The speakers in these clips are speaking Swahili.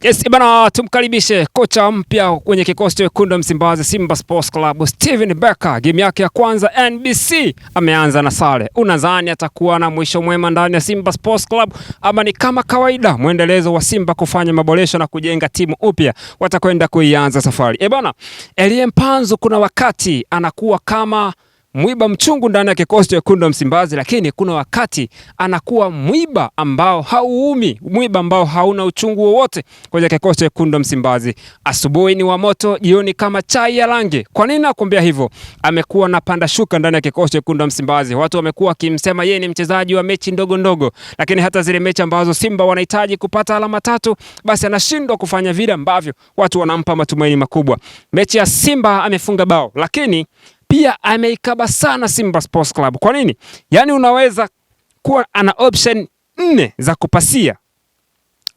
Yes, bana, tumkaribishe kocha mpya kwenye kikosi cha wekundu Msimbazi Simba Sports Club, Steven Becker. Game yake ya kwanza NBC ameanza na sare. Unadhani atakuwa na mwisho mwema ndani ya Simba Sports Club ama ni kama kawaida mwendelezo wa Simba kufanya maboresho na kujenga timu upya watakwenda kuianza safari? Bana, Elie Mpanzu kuna wakati anakuwa kama mwiba mchungu ndani ya kikosi cha wekundu Msimbazi, lakini kuna wakati anakuwa mwiba ambao hauumi, mwiba ambao hauna uchungu wowote kwenye kikosi cha wekundu Msimbazi. Asubuhi ni wa moto, jioni kama chai ya rangi. Kwa nini nakwambia hivyo? Amekuwa na panda shuka ndani ya kikosi cha wekundu Msimbazi. Watu wamekuwa wakimsema yeye ni mchezaji wa mechi ndogo ndogo, lakini hata zile mechi ambazo Simba wanahitaji kupata alama tatu, basi anashindwa kufanya vile ambavyo watu wanampa matumaini makubwa. Mechi ya Simba amefunga bao, lakini pia ameikaba sana Simba Sports Club. Kwa nini? Yaani unaweza kuwa ana option 4 za kupasia.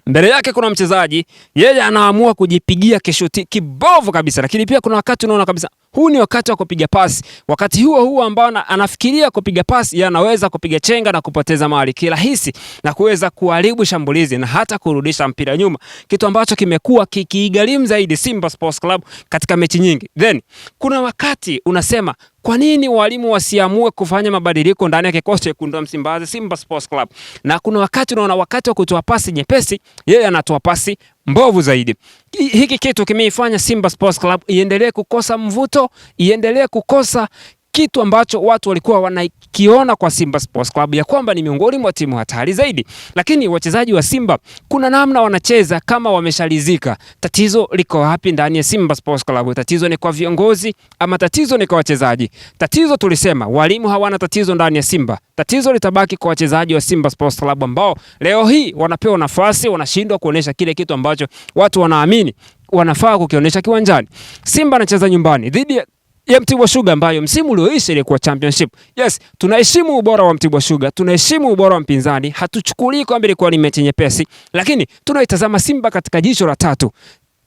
Mbele yake kuna mchezaji, yeye anaamua kujipigia kishuti kibovu kabisa, lakini pia kuna wakati unaona kabisa huu ni wakati wa kupiga pasi. Wakati huo ambao anafikiria kupiga pasi, yeye anaweza kupiga chenga na kupoteza mali kirahisi na kuweza kuharibu shambulizi na hata kurudisha mpira nyuma, kitu ambacho kimekuwa kikigharimu zaidi Simba Sports Club katika mechi nyingi. Then kuna wakati unasema kwa nini walimu wasiamue kufanya mabadiliko ndani ya kikosi cha wekundu Msimbazi Simba Sports Club? Na kuna wakati unaona wakati wa kutoa pasi nyepesi, yeye anatoa pasi mbovu zaidi. Hiki kitu kimeifanya Simba Sports Club iendelee kukosa mvuto, iendelee kukosa kitu ambacho watu walikuwa wanakiona kwa Simba Sports Club ya kwamba ni miongoni mwa timu hatari zaidi. Lakini wachezaji wa Simba kuna namna wanacheza kama wameshalizika. Tatizo liko wapi ndani ya Simba Sports Club? Tatizo ni kwa viongozi ama tatizo ni kwa wachezaji? Tatizo tulisema walimu hawana tatizo ndani ya Simba. Tatizo litabaki kwa wachezaji wa Simba Sports Club ambao leo hii wanapewa nafasi, wanashindwa kuonesha kile kitu ambacho watu wanaamini wanafaa kukionyesha kiwanjani. Simba anacheza nyumbani dhidi ya Mtibwa Sugar ambayo msimu ulioisha ilikuwa championship. Yes, tunaheshimu ubora wa Mtibwa Sugar, tunaheshimu ubora wa mpinzani, hatuchukulii kwamba ilikuwa ni mechi nyepesi, lakini tunaitazama Simba katika jicho la tatu.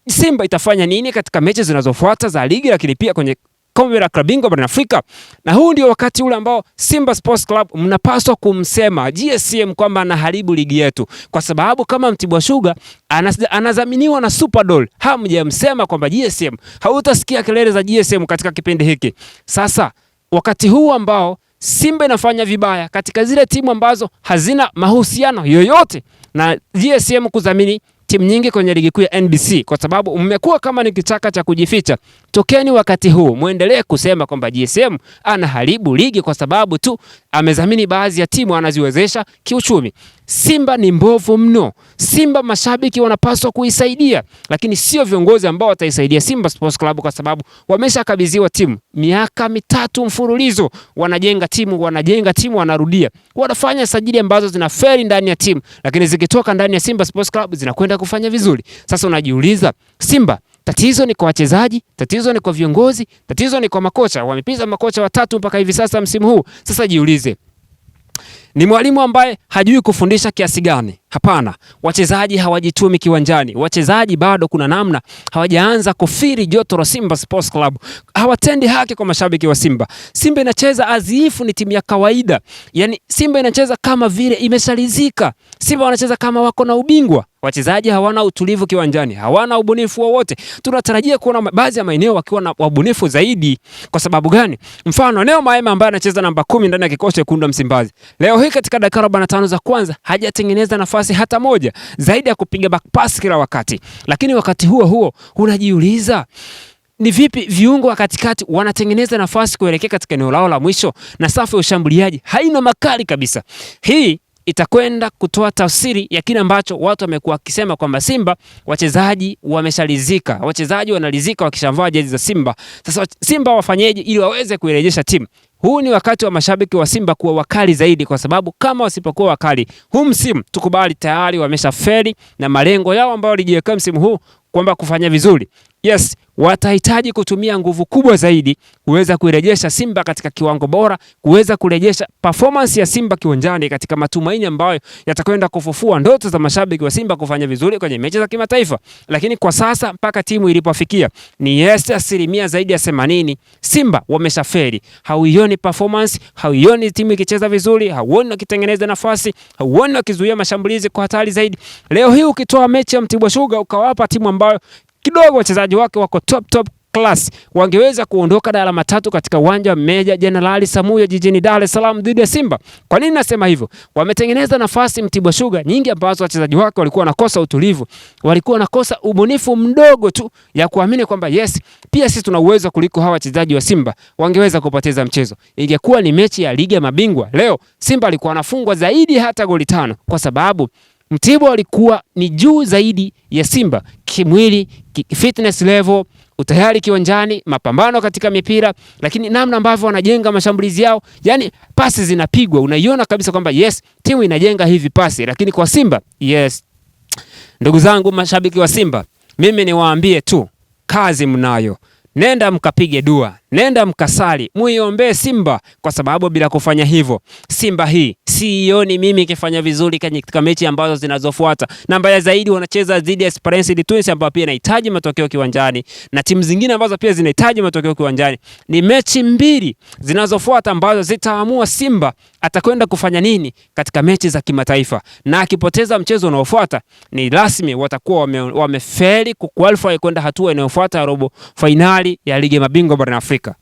Simba itafanya nini katika mechi zinazofuata za ligi, lakini pia kwenye kombe la klabu bingwa barani Afrika? Na huu ndio wakati ule ambao Simba Sports Club mnapaswa kumsema GSM kwamba anaharibu ligi yetu, kwa sababu kama Mtibwa Sugar anadhaminiwa na Superdoll, hamjamsema kwamba GSM, hautasikia kelele za GSM katika kipindi hiki. Sasa wakati huu ambao Simba inafanya vibaya katika zile timu ambazo hazina mahusiano yoyote na GSM kudhamini timu nyingi kwenye ligi kuu ya NBC, kwa sababu mmekuwa kama ni kichaka cha kujificha. Tokeni wakati huu muendelee kusema kwamba GSM anaharibu ligi kwa sababu tu amedhamini baadhi ya timu anaziwezesha kiuchumi. Simba ni mbovu mno. Simba mashabiki wanapaswa kuisaidia, lakini sio viongozi ambao wataisaidia Simba Sports Club, kwa sababu wameshakabidhiwa timu miaka 3 mfululizo, wanajenga timu wanarudia, wanafanya sajili ambazo zinafeli ndani ya timu, lakini zikitoka ndani ya Simba Sports Club zinakwenda kufanya vizuri. Sasa unajiuliza, Simba tatizo ni kwa wachezaji, tatizo ni kwa viongozi, tatizo ni kwa makocha? Wamepiza makocha 3 mpaka hivi sasa msimu huu. Sasa jiulize, ni mwalimu ambaye hajui kufundisha kiasi gani? Hapana, wachezaji hawajitumi kiwanjani. Wachezaji bado kuna namna hawajaanza kufiri joto la Simba Sports Club. Hawatendi haki kwa mashabiki wa Simba. Simba inacheza azifu, ni timu ya kawaida. Yaani Simba inacheza kama vile imeshalizika. Simba wanacheza kama wako na ubingwa. Wachezaji hawana utulivu kiwanjani, hawana ubunifu wowote. Tunatarajia kuona baadhi ya maeneo wakiwa na ubunifu zaidi. Kwa sababu gani? Mfano Neo Maema ambaye anacheza namba 10 ndani ya kikosi cha wekundu Msimbazi, leo hii katika dakika 45 za kwanza hajatengeneza nafasi hata moja zaidi ya kupiga back pass kila wakati. Lakini wakati huo unajiuliza, ni vipi viungo wa katikati wanatengeneza nafasi kuelekea katika eneo lao la mwisho na safu ya ushambuliaji haina makali kabisa? Hii itakwenda kutoa tafsiri ya kile ambacho watu wamekuwa wakisema kwamba Simba wachezaji wameshalizika, wachezaji wanalizika wakishavaa jezi za Simba. Sasa Simba wafanyeje ili waweze kuirejesha timu? Huu ni wakati wa mashabiki wa Simba kuwa wakali zaidi, kwa sababu kama wasipokuwa wakali huu msimu, tukubali tayari wameshafeli na malengo yao ambayo walijiweka msimu huu kwamba kufanya vizuri Yes, watahitaji kutumia nguvu kubwa zaidi kuweza kuirejesha Simba katika kiwango bora, kuweza kurejesha performance ya Simba kiwanjani katika matumaini ambayo yatakwenda kufufua ndoto za mashabiki wa Simba kufanya vizuri kwenye mechi za kimataifa. Lakini kwa sasa mpaka timu ilipofikia ni asilimia zaidi ya 80 Simba wameshaferi. Hauioni performance, hauioni timu ikicheza vizuri, hauoni wakitengeneza nafasi, hauoni wakizuia mashambulizi kwa hatari zaidi. Leo hii ukitoa mechi ya Mtibwa Sugar ukawapa timu ambayo kidogo wachezaji wake wako top class, wangeweza kuondoka na alama 3 katika uwanja wa Meja Jenerali Samuyo jijini Dar es Salaam dhidi ya Simba. Kwa nini nasema hivyo? Wametengeneza nafasi Mtibwa Sugar nyingi ambazo wachezaji wake walikuwa wanakosa utulivu, walikuwa wanakosa ubunifu mdogo tu ya kuamini kwamba yes, pia sisi tuna uwezo kuliko hawa wachezaji wa Simba. Wangeweza kupoteza mchezo. Ingekuwa ni mechi ya ligi ya mabingwa, leo Simba alikuwa anafungwa zaidi hata goli 5 kwa sababu Mtibwa alikuwa ni juu zaidi ya Simba kimwili, fitness level, utayari kiwanjani, mapambano katika mipira, lakini namna ambavyo wanajenga mashambulizi yao, yani pasi zinapigwa, unaiona kabisa kwamba yes, timu inajenga hivi pasi. Lakini kwa Simba, yes, ndugu zangu mashabiki wa Simba, mimi niwaambie tu, kazi mnayo. Nenda mkapige dua, nenda mkasali, muiombee Simba, kwa sababu bila kufanya hivyo Simba hii sioni mimi ikifanya vizuri katika mechi ambazo zinazofuata. Na mbaya zaidi wanacheza dhidi ya Esperance de Tunis ambayo pia inahitaji matokeo kiwanjani, na timu zingine ambazo pia zinahitaji matokeo kiwanjani. Ni mechi 2 zinazofuata ambazo zitaamua Simba atakwenda kufanya nini katika mechi za kimataifa, na akipoteza mchezo unaofuata ni rasmi watakuwa wamefeli kuqualify kwenda hatua inayofuata ya robo finali ya ligi ya mabingwa barani Afrika.